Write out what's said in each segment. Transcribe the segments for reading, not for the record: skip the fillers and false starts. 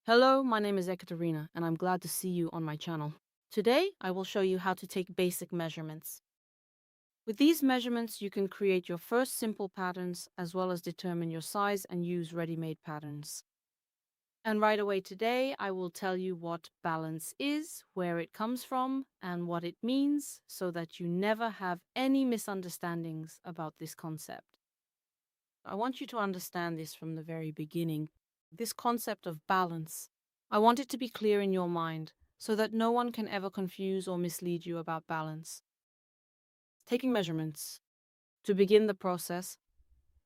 Hello, my name is Ekaterina, and I'm glad to see you on my channel. Today, I will show you how to take basic measurements. With these measurements, you can create your first simple patterns as well as determine your size and use ready-made patterns. And right away today, I will tell you what balance is, where it comes from, and what it means so that you never have any misunderstandings about this concept. I want you to understand this from the very beginning. This concept of balance, I want it to be clear in your mind so that no one can ever confuse or mislead you about balance. Taking measurements. To begin the process,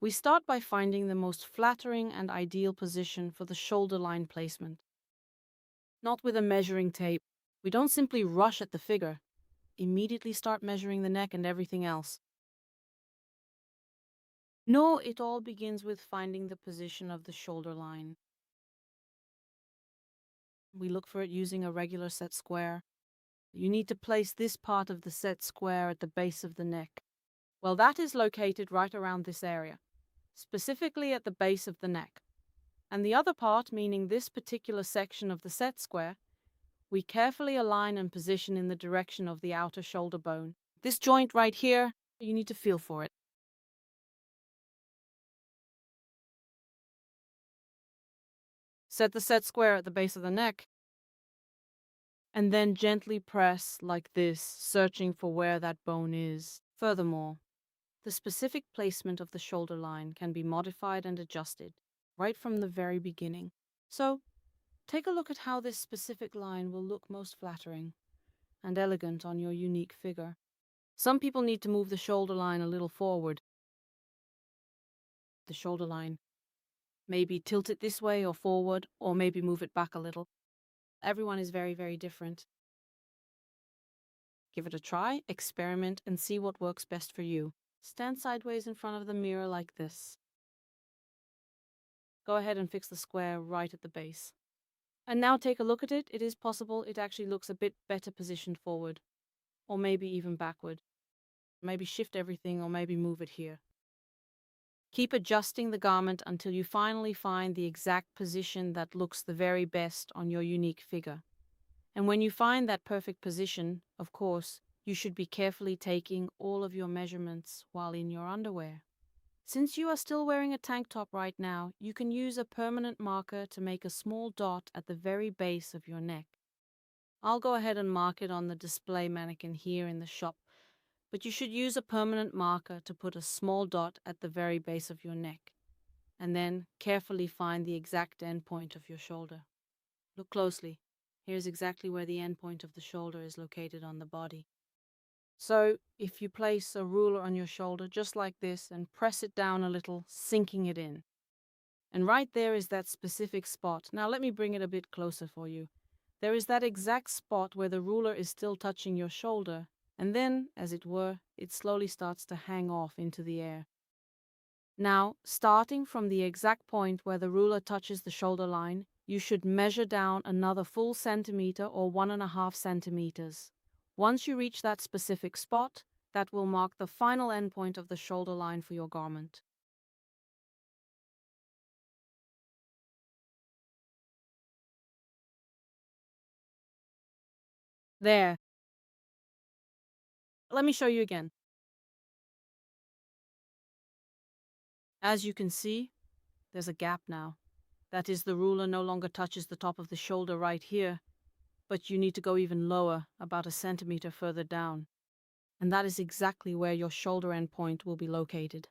we start by finding the most flattering and ideal position for the shoulder line placement. Not with a measuring tape. We don't simply rush at the figure. Immediately start measuring the neck and everything else. No, it all begins with finding the position of the shoulder line. We look for it using a regular set square. You need to place this part of the set square at the base of the neck. Well, that is located right around this area, specifically at the base of the neck. And the other part, meaning this particular section of the set square, we carefully align and position in the direction of the outer shoulder bone. This joint right here, you need to feel for it. Set the set square at the base of the neck, and then gently press like this, searching for where that bone is. Furthermore, the specific placement of the shoulder line can be modified and adjusted right from the very beginning. So, take a look at how this specific line will look most flattering and elegant on your unique figure. Some people need to move the shoulder line a little forward. The shoulder line. Maybe tilt it this way or forward, or maybe move it back a little. Everyone is very, very different. Give it a try, experiment, and see what works best for you. Stand sideways in front of the mirror like this. Go ahead and fix the square right at the base. And now take a look at it. It is possible it actually looks a bit better positioned forward, or maybe even backward. Maybe shift everything, or maybe move it here. Keep adjusting the garment until you finally find the exact position that looks the very best on your unique figure. And when you find that perfect position, of course, you should be carefully taking all of your measurements while in your underwear. Since you are still wearing a tank top right now, you can use a permanent marker to make a small dot at the very base of your neck. I'll go ahead and mark it on the display mannequin here in the shop, but you should use a permanent marker to put a small dot at the very base of your neck, and then carefully find the exact end point of your shoulder. Look closely. Here's exactly where the end point of the shoulder is located on the body. So, if you place a ruler on your shoulder just like this and press it down a little, sinking it in. And right there is that specific spot. Now let me bring it a bit closer for you. There is that exact spot where the ruler is still touching your shoulder, and then, as it were, it slowly starts to hang off into the air. Now, starting from the exact point where the ruler touches the shoulder line, you should measure down another full centimeter or 1.5 centimeters. Once you reach that specific spot, that will mark the final endpoint of the shoulder line for your garment. There. Let me show you again. As you can see, there's a gap now. That is, the ruler no longer touches the top of the shoulder right here, but you need to go even lower, about a centimeter further down. And that is exactly where your shoulder end point will be located.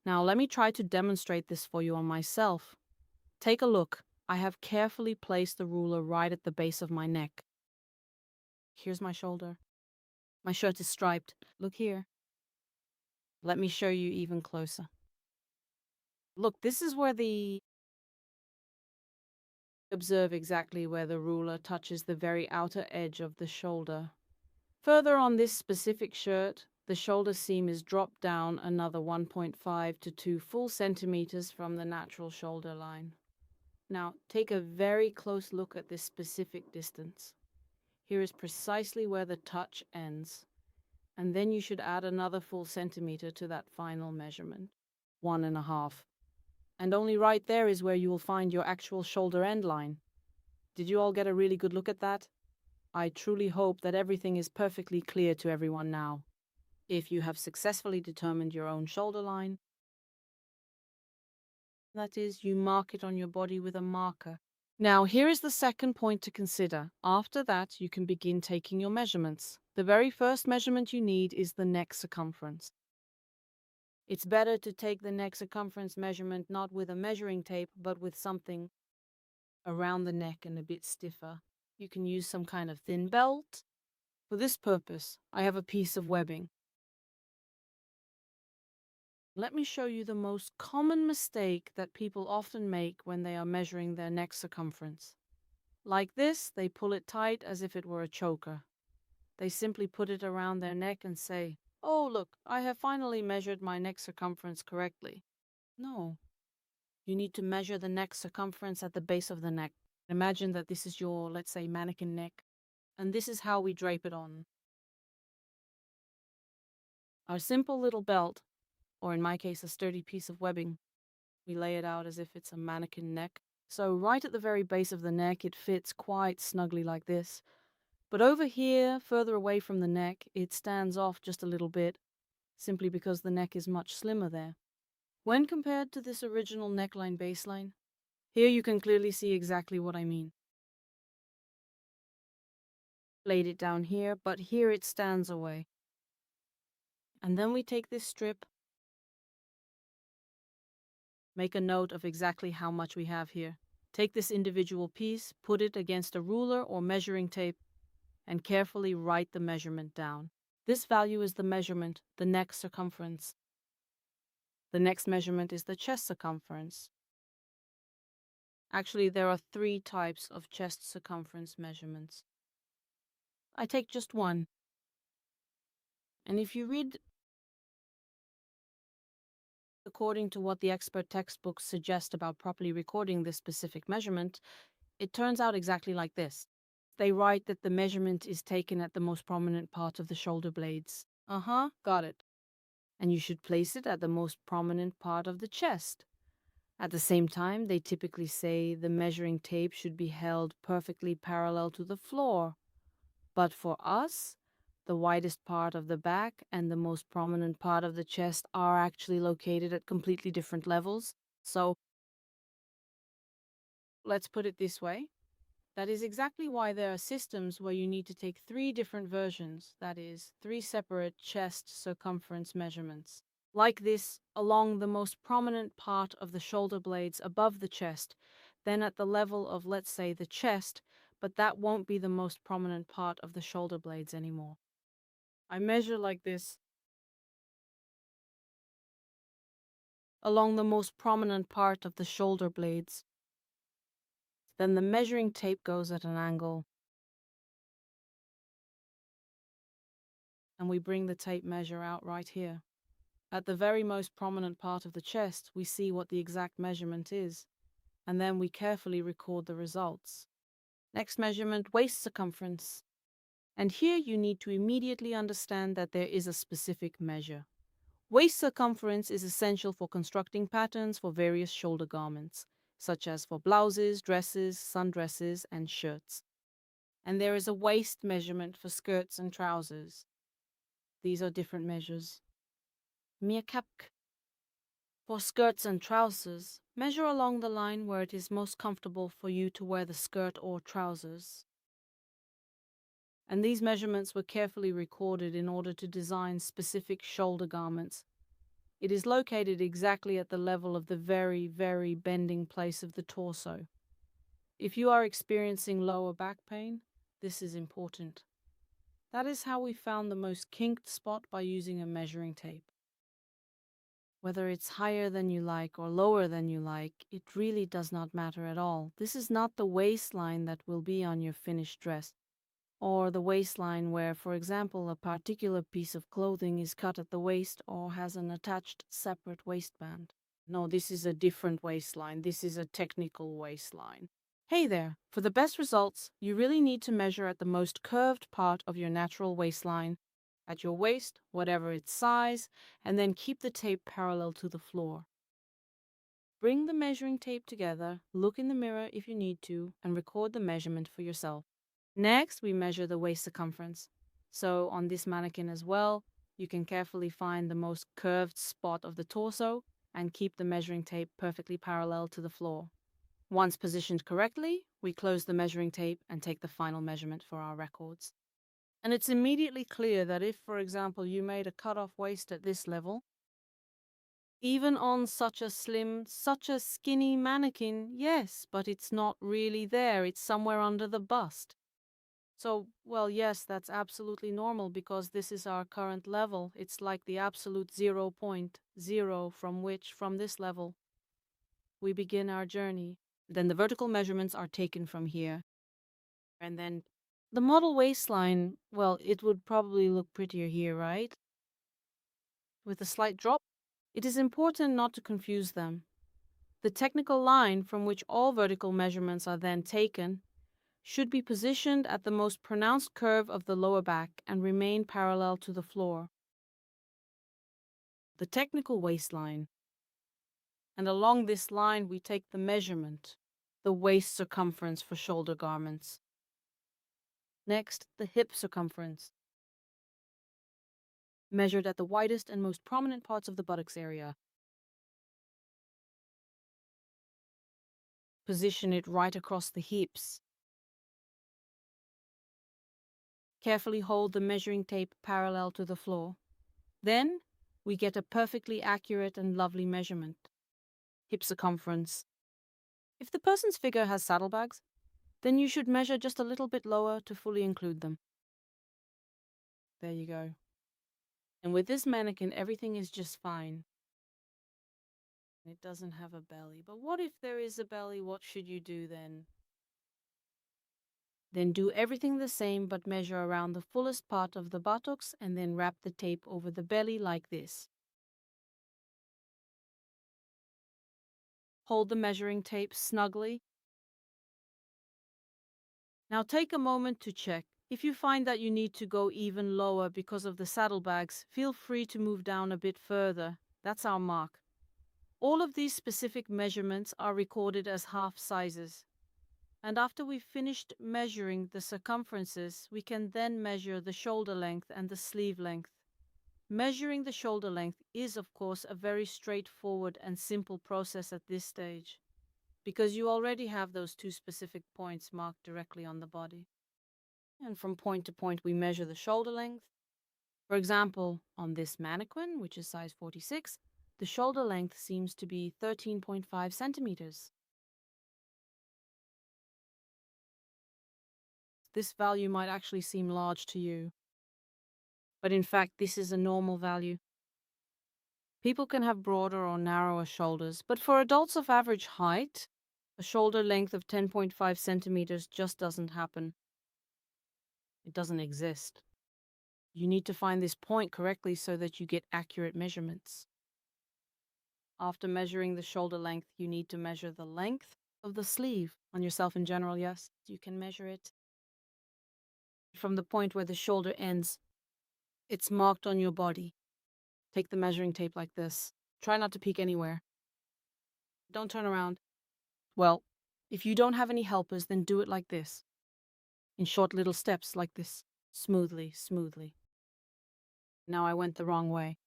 Now let me try to demonstrate this for you on myself. Take a look. I have carefully placed the ruler right at the base of my neck. Here's my shoulder. My shirt is striped. Look here. Let me show you even closer. Look, this is where observe exactly where the ruler touches the very outer edge of the shoulder. Further on this specific shirt, the shoulder seam is dropped down another 1.5 to 2 full centimeters from the natural shoulder line. Now, take a very close look at this specific distance. Here is precisely where the touch ends, and then you should add another full centimeter to that final measurement, 1.5. And only right there is where you will find your actual shoulder end line. Did you all get a really good look at that? I truly hope that everything is perfectly clear to everyone now. If you have successfully determined your own shoulder line, that is, you mark it on your body with a marker. Now, here is the second point to consider. After that, you can begin taking your measurements. The very first measurement you need is the neck circumference. It's better to take the neck circumference measurement not with a measuring tape, but with something around the neck and a bit stiffer. You can use some kind of thin belt. For this purpose, I have a piece of webbing. Let me show you the most common mistake that people often make when they are measuring their neck circumference. Like this, they pull it tight as if it were a choker. They simply put it around their neck and say, "Oh, look, I have finally measured my neck circumference correctly." No. You need to measure the neck circumference at the base of the neck. Imagine that this is your, let's say, mannequin neck, and this is how we drape it on. Our simple little belt, or in my case, a sturdy piece of webbing, we lay it out as if it's a mannequin neck. So right at the very base of the neck, it fits quite snugly like this. But over here, further away from the neck, it stands off just a little bit, simply because the neck is much slimmer there. When compared to this original neckline baseline, here you can clearly see exactly what I mean. Laid it down here, but here it stands away. And then we take this strip, make a note of exactly how much we have here. Take this individual piece, put it against a ruler or measuring tape, and carefully write the measurement down. This value is the measurement, the neck circumference. The next measurement is the chest circumference. Actually, there are 3 types of chest circumference measurements. I take just one. And if you read according to what the expert textbooks suggest about properly recording this specific measurement, it turns out exactly like this. They write that the measurement is taken at the most prominent part of the shoulder blades. Got it. And you should place it at the most prominent part of the chest. At the same time, they typically say the measuring tape should be held perfectly parallel to the floor. But for us, the widest part of the back and the most prominent part of the chest are actually located at completely different levels. So, let's put it this way. That is exactly why there are systems where you need to take 3 different versions, that is, 3 separate chest circumference measurements. Like this, along the most prominent part of the shoulder blades above the chest, then at the level of, let's say, the chest, but that won't be the most prominent part of the shoulder blades anymore. I measure like this along the most prominent part of the shoulder blades. Then the measuring tape goes at an angle, and we bring the tape measure out right here. At the very most prominent part of the chest, we see what the exact measurement is, and then we carefully record the results. Next measurement, waist circumference. And here you need to immediately understand that there is a specific measure. Waist circumference is essential for constructing patterns for various shoulder garments, such as for blouses, dresses, sundresses, and shirts. And there is a waist measurement for skirts and trousers. These are different measures. Meerkapk. For skirts and trousers, measure along the line where it is most comfortable for you to wear the skirt or trousers. And these measurements were carefully recorded in order to design specific shoulder garments. It is located exactly at the level of the very, very bending place of the torso. If you are experiencing lower back pain, this is important. That is how we found the most kinked spot by using a measuring tape. Whether it's higher than you like or lower than you like, it really does not matter at all. This is not the waistline that will be on your finished dress, or the waistline where, for example, a particular piece of clothing is cut at the waist or has an attached separate waistband. No, this is a different waistline. This is a technical waistline. Hey there, for the best results, you really need to measure at the most curved part of your natural waistline, at your waist, whatever its size, and then keep the tape parallel to the floor. Bring the measuring tape together, look in the mirror if you need to, and record the measurement for yourself. Next, we measure the waist circumference. So on this mannequin as well, you can carefully find the most curved spot of the torso and keep the measuring tape perfectly parallel to the floor. Once positioned correctly, we close the measuring tape and take the final measurement for our records. And it's immediately clear that if, for example, you made a cut-off waist at this level, even on such a slim, such a skinny mannequin, yes, but it's not really there. It's somewhere under the bust. So, well, yes, that's absolutely normal because this is our current level. It's like the absolute 0.0 from this level, we begin our journey. Then the vertical measurements are taken from here. And then the model waistline, well, it would probably look prettier here, right? With a slight drop. It is important not to confuse them. The technical line from which all vertical measurements are then taken should be positioned at the most pronounced curve of the lower back and remain parallel to the floor. The technical waistline. And along this line we take the measurement, the waist circumference for shoulder garments. Next, the hip circumference, measured at the widest and most prominent parts of the buttocks area. Position it right across the hips. Carefully hold the measuring tape parallel to the floor. Then, we get a perfectly accurate and lovely measurement. Hip circumference. If the person's figure has saddlebags, then you should measure just a little bit lower to fully include them. There you go. And with this mannequin, everything is just fine. It doesn't have a belly. But what if there is a belly? What should you do then? Then do everything the same, but measure around the fullest part of the buttocks and then wrap the tape over the belly like this. Hold the measuring tape snugly. Now take a moment to check. If you find that you need to go even lower because of the saddlebags, feel free to move down a bit further. That's our mark. All of these specific measurements are recorded as half sizes. And after we've finished measuring the circumferences, we can then measure the shoulder length and the sleeve length. Measuring the shoulder length is, of course, a very straightforward and simple process at this stage, because you already have those two specific points marked directly on the body. And from point to point, we measure the shoulder length. For example, on this mannequin, which is size 46, the shoulder length seems to be 13.5 centimeters. This value might actually seem large to you, but in fact, this is a normal value. People can have broader or narrower shoulders, but for adults of average height, a shoulder length of 10.5 centimeters just doesn't happen. It doesn't exist. You need to find this point correctly so that you get accurate measurements. After measuring the shoulder length, you need to measure the length of the sleeve. On yourself in general, yes, you can measure it. From the point where the shoulder ends, it's marked on your body. Take the measuring tape like this. Try not to peek anywhere. Don't turn around. Well, if you don't have any helpers, then do it like this. In short little steps like this. Smoothly, smoothly. Now I went the wrong way.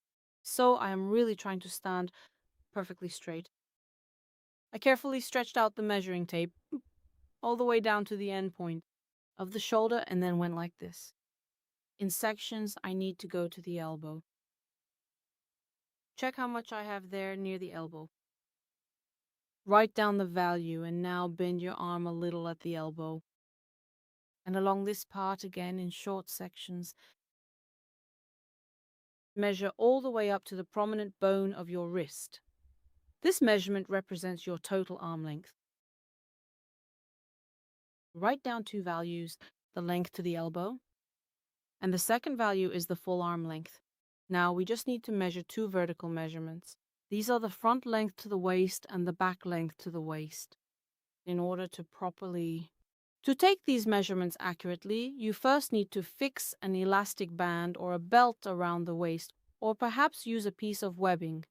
So I am really trying to stand perfectly straight. I carefully stretched out the measuring tape all the way down to the end point of the shoulder and then went like this. In sections, I need to go to the elbow. Check how much I have there near the elbow. Write down the value and now bend your arm a little at the elbow. And along this part again in short sections, measure all the way up to the prominent bone of your wrist. This measurement represents your total arm length. Write down two values, the length to the elbow, and the second value is the full arm length. Now we just need to measure two vertical measurements. These are the front length to the waist and the back length to the waist. In order to take these measurements accurately, you first need to fix an elastic band or a belt around the waist, or perhaps use a piece of webbing.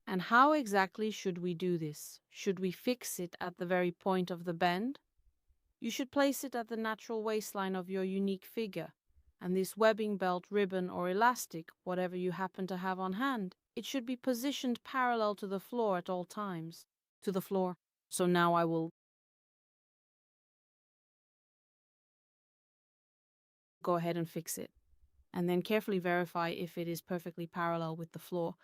And how exactly should we do this? Should we fix it at the very point of the bend? You should place it at the natural waistline of your unique figure, and this webbing belt, ribbon, or elastic, whatever you happen to have on hand, it should be positioned parallel to the floor at all times. To the floor. So now I will go ahead and fix it, and then carefully verify if it is perfectly parallel with the floor.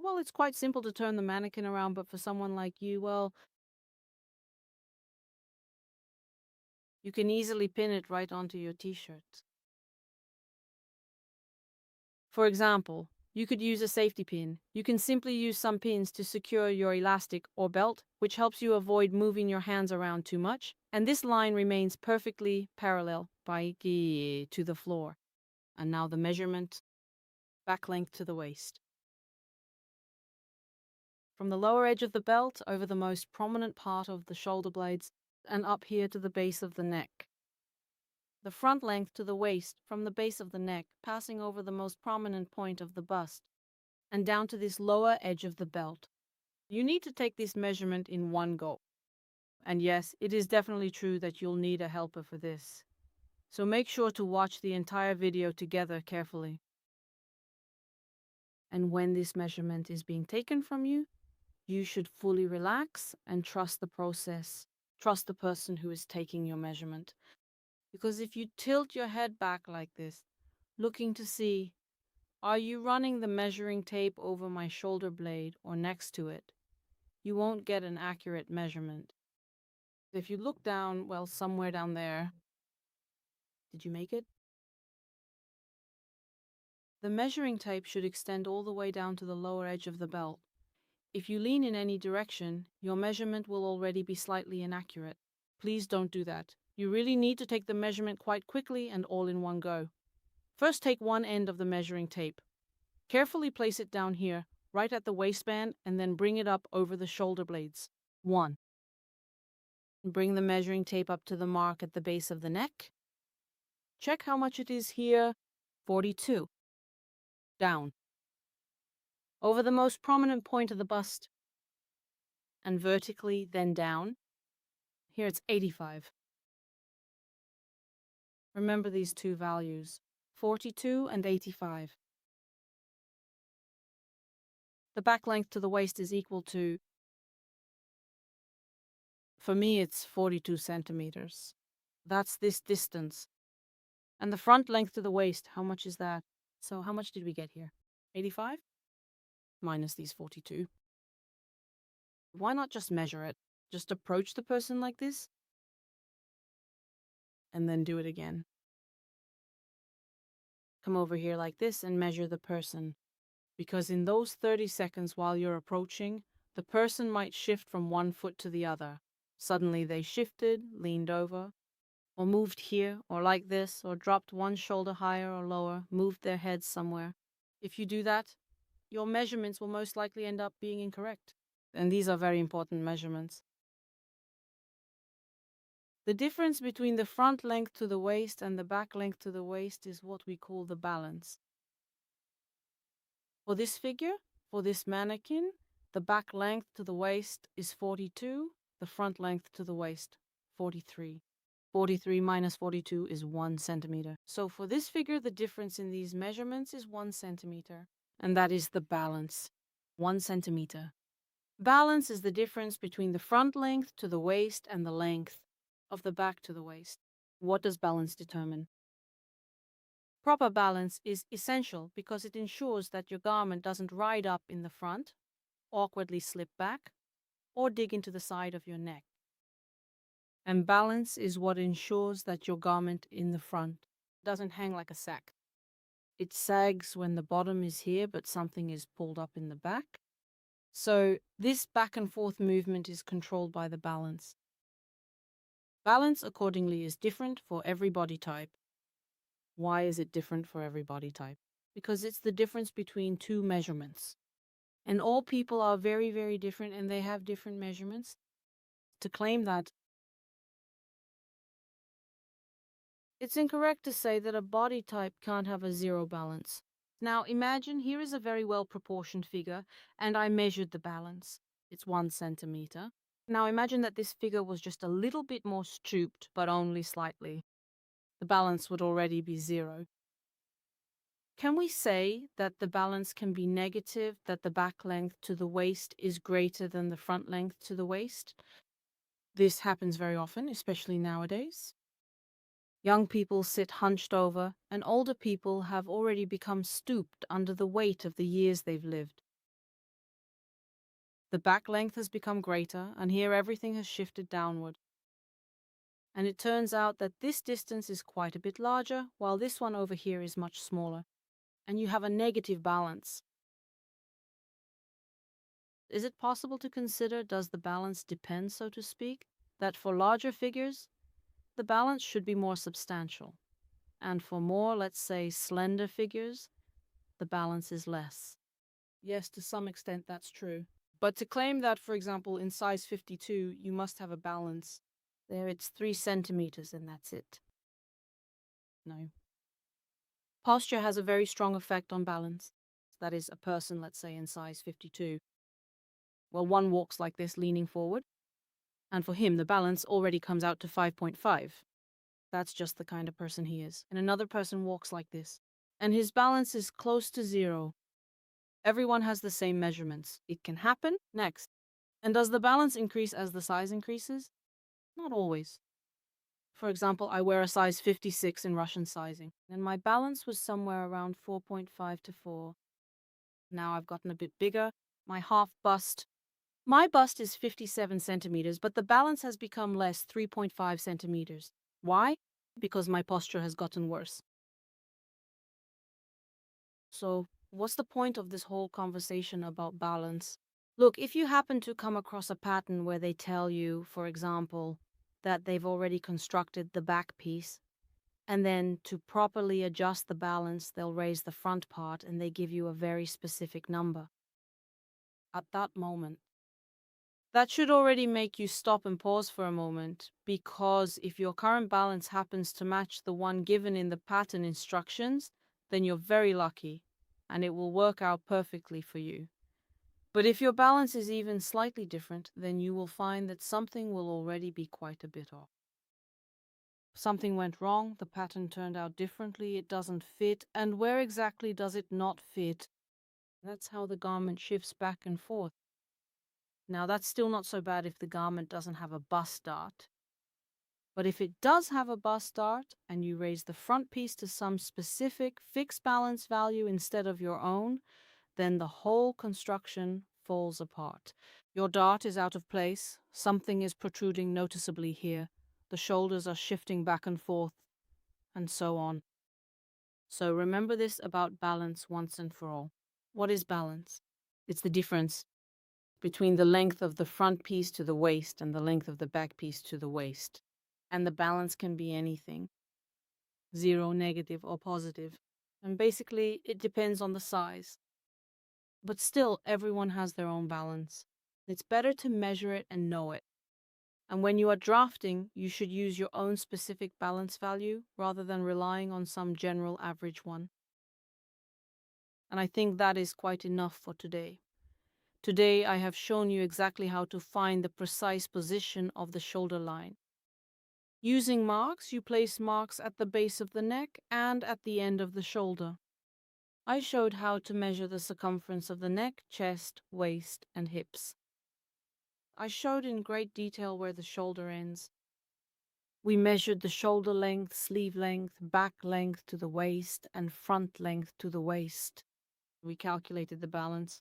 Well, it's quite simple to turn the mannequin around, but for someone like you, well, you can easily pin it right onto your t-shirt. For example, you could use a safety pin. You can simply use some pins to secure your elastic or belt, which helps you avoid moving your hands around too much, and this line remains perfectly parallel to the floor. And now the measurement, back length to the waist. From the lower edge of the belt over the most prominent part of the shoulder blades and up here to the base of the neck. The front length to the waist from the base of the neck, passing over the most prominent point of the bust, and down to this lower edge of the belt. You need to take this measurement in one go. And yes, it is definitely true that you'll need a helper for this. So make sure to watch the entire video together carefully. And when this measurement is being taken from you, you should fully relax and trust the process. Trust the person who is taking your measurement. Because if you tilt your head back like this, looking to see, are you running the measuring tape over my shoulder blade or next to it, you won't get an accurate measurement. If you look down, well, somewhere down there, did you make it? The measuring tape should extend all the way down to the lower edge of the belt. If you lean in any direction, your measurement will already be slightly inaccurate. Please don't do that. You really need to take the measurement quite quickly and all in one go. First, take one end of the measuring tape. Carefully place it down here, right at the waistband, and then bring it up over the shoulder blades. 1. Bring the measuring tape up to the mark at the base of the neck. Check how much it is here. 42. Down. Over the most prominent point of the bust. And vertically, then down. Here it's 85. Remember these two values, 42 and 85. The back length to the waist is equal to, for me, it's 42 centimeters. That's this distance. And the front length to the waist, how much is that? So how much did we get here? 85? Minus these 42. Why not just measure it? Just approach the person like this, and then do it again. Come over here like this and measure the person. Because in those 30 seconds while you're approaching, the person might shift from one foot to the other. Suddenly they shifted, leaned over, or moved here, or like this, or dropped one shoulder higher or lower, moved their head somewhere. If you do that, your measurements will most likely end up being incorrect. And these are very important measurements. The difference between the front length to the waist and the back length to the waist is what we call the balance. For this figure, for this mannequin, the back length to the waist is 42, the front length to the waist, 43. 43 minus 42 is 1 centimeter. So for this figure, the difference in these measurements is 1 centimeter. And that is the balance, 1 centimeter. Balance is the difference between the front length to the waist and the length of the back to the waist. What does balance determine? Proper balance is essential because it ensures that your garment doesn't ride up in the front, awkwardly slip back, or dig into the side of your neck. And balance is what ensures that your garment in the front doesn't hang like a sack. It sags when the bottom is here, but something is pulled up in the back. So this back and forth movement is controlled by the balance. Balance, accordingly, is different for every body type. Why is it different for every body type? Because it's the difference between two measurements. And all people are very, very different and they have different measurements. To claim that It's incorrect to say that a body type can't have a zero balance. Now imagine here is a very well proportioned figure, and I measured the balance. It's 1 centimeter. Now imagine that this figure was just a little bit more stooped, but only slightly. The balance would already be zero. Can we say that the balance can be negative, that the back length to the waist is greater than the front length to the waist? This happens very often, especially nowadays. Young people sit hunched over, and older people have already become stooped under the weight of the years they've lived. The back length has become greater, and here everything has shifted downward. And it turns out that this distance is quite a bit larger, while this one over here is much smaller. And you have a negative balance. Is it possible to consider, does the balance depend, so to speak, that for larger figures, the balance should be more substantial, and for more, let's say, slender figures, the balance is less? Yes, to some extent that's true. But to claim that, for example, in size 52, you must have a balance, there it's 3 centimeters and that's it. No. Posture has a very strong effect on balance. That is, a person, let's say, in size 52. Well, one walks like this, leaning forward, and for him, the balance already comes out to 5.5. That's just the kind of person he is. And another person walks like this, and his balance is close to zero. Everyone has the same measurements. It can happen. Next. And does the balance increase as the size increases? Not always. For example, I wear a size 56 in Russian sizing, and my balance was somewhere around 4.5 to 4. Now I've gotten a bit bigger. My My bust is 57 centimeters, but the balance has become less, 3.5 centimeters. Why? Because my posture has gotten worse. So, what's the point of this whole conversation about balance? Look, if you happen to come across a pattern where they tell you, for example, that they've already constructed the back piece, and then to properly adjust the balance, they'll raise the front part and they give you a very specific number. At that moment, that should already make you stop and pause for a moment, because if your current balance happens to match the one given in the pattern instructions, then you're very lucky and it will work out perfectly for you. But if your balance is even slightly different, then you will find that something will already be quite a bit off. Something went wrong, the pattern turned out differently, it doesn't fit, and where exactly does it not fit? That's how the garment shifts back and forth. Now, that's still not so bad if the garment doesn't have a bust dart. But if it does have a bust dart, and you raise the front piece to some specific fixed balance value instead of your own, then the whole construction falls apart. Your dart is out of place, something is protruding noticeably here, the shoulders are shifting back and forth, and so on. So remember this about balance once and for all. What is balance? It's the difference between the length of the front piece to the waist and the length of the back piece to the waist. And the balance can be anything, 0, negative, or positive. And basically, it depends on the size. But still, everyone has their own balance. It's better to measure it and know it. And when you are drafting, you should use your own specific balance value rather than relying on some general average one. And I think that is quite enough for today. Today, I have shown you exactly how to find the precise position of the shoulder line. Using marks, you place marks at the base of the neck and at the end of the shoulder. I showed how to measure the circumference of the neck, chest, waist, and hips. I showed in great detail where the shoulder ends. We measured the shoulder length, sleeve length, back length to the waist, and front length to the waist. We calculated the balance.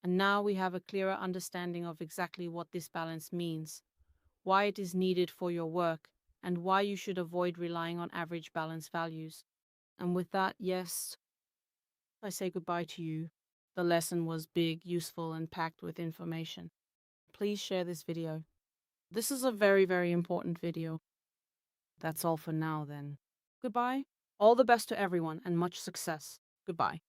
And now we have a clearer understanding of exactly what this balance means, why it is needed for your work, and why you should avoid relying on average balance values. And with that, yes, I say goodbye to you. The lesson was big, useful, and packed with information. Please share this video. This is a very, very important video. That's all for now then. Goodbye. All the best to everyone and much success. Goodbye.